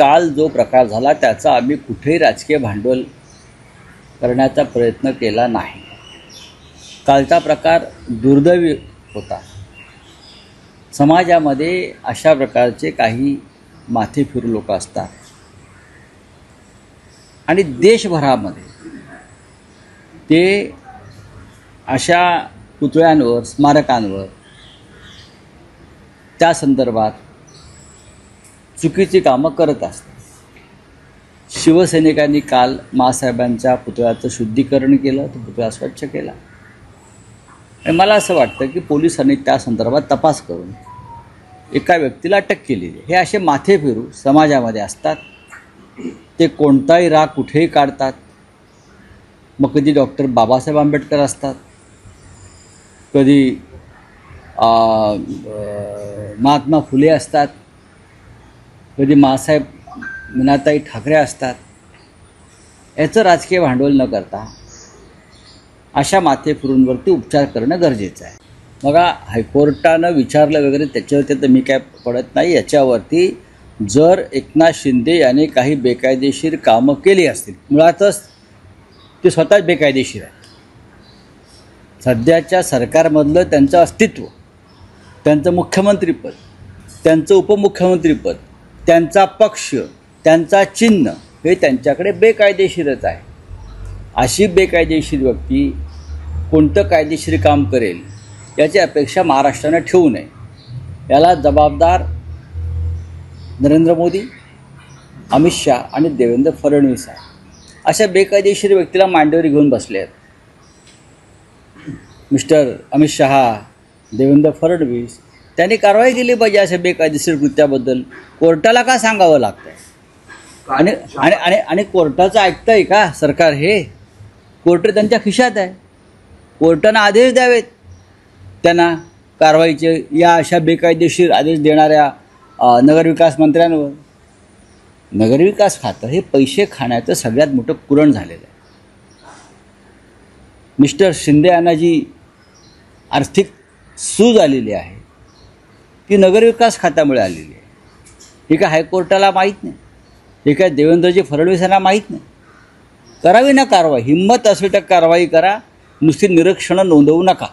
काल जो प्रकार झाला त्याचा आम्ही कुठेही राजकीय भांडवल करण्याचा प्रयत्न केला नाही। कालचा प्रकार दुर्दैवी होता। समाजामध्ये अशा प्रकारचे काही माथेफिरू लोक असतात आणि देशभरामध्ये ते अशा पुतळ्यांवर, स्मारकांवर त्या संदर्भात चुकीची कामं करत असतात। शिवसैनिकांनी काल माँसाहेबांच्या पुतळ्याचं शुद्धीकरण केलं, तो पुतळा स्वच्छ केला आणि मला असं वाटतं की पोलिसांनी त्या संदर्भात तपास करून एका व्यक्तीला अटक केलेली आहे। हे असे माथेफिरू समाजामध्ये असतात, ते कोणताही राग कुठेही काढतात। मग कधी डॉक्टर बाबासाहेब आंबेडकर असतात, कधी महात्मा फुले असतात, कधी माँसाहेब मीनाताई ठाकरे असतात। याचं राजकीय भांडवल न करता अशा माथेफिरूंवरती उपचार करणं गरजेचं आहे। बघा, हायकोर्टानं विचारलं वगैरे त्याच्यावरती तर मी काय पडत नाही। याच्यावरती जर एकनाथ शिंदे यांनी काही बेकायदेशीर कामं केली असतील, मुळातच ते स्वतःच बेकायदेशीर आहे। सध्याच्या सरकारमधलं त्यांचं अस्तित्व, त्यांचं मुख्यमंत्रीपद, त्यांचं उपमुख्यमंत्रीपद, त्यांचा पक्ष, त्यांचा चिन्ह हे त्यांच्याकडे बेकायदेशीरच आहे। अशी बेकायदेशीर व्यक्ती कोणतं कायदेशीर काम करेल याची अपेक्षा महाराष्ट्रानं ठेवू नये। याला जबाबदार नरेंद्र मोदी, अमित शाह आणि देवेंद्र फडणवीस आहे। अशा बेकायदेशीर व्यक्तीला मांडीवर घेऊन बसले आहेत मिस्टर अमित शहा, देवेंद्र फडणवीस। त्यांनी कारवाई केली पाहिजे अशा बेकायदेशीर कृत्याबद्दल। कोर्टाला का सांगावं लागतं? आणि आणि आणि आणि कोर्टाचं ऐकतं आहे का सरकार? हे कोर्ट त्यांच्या खिशात आहे। कोर्टानं आदेश द्यावेत त्यांना कारवाईचे, या अशा बेकायदेशीर आदेश देणाऱ्या नगरविकास मंत्र्यांवर। नगरविकास खातं हे पैसे खाण्याचं सगळ्यात मोठं कुरण झालेलं आहे। मिस्टर शिंदे यांना जी आर्थिक सूज आलेली आहे ती नगरविकास खात्यामुळे आलेली आहे। हे काय हायकोर्टाला माहीत नाही? हे काय देवेंद्रजी फडणवीस यांना माहीत नाही? करावी ना कारवाई, हिंमत असेल तर कारवाई करा, नुसती निरीक्षणं नोंदवू नका।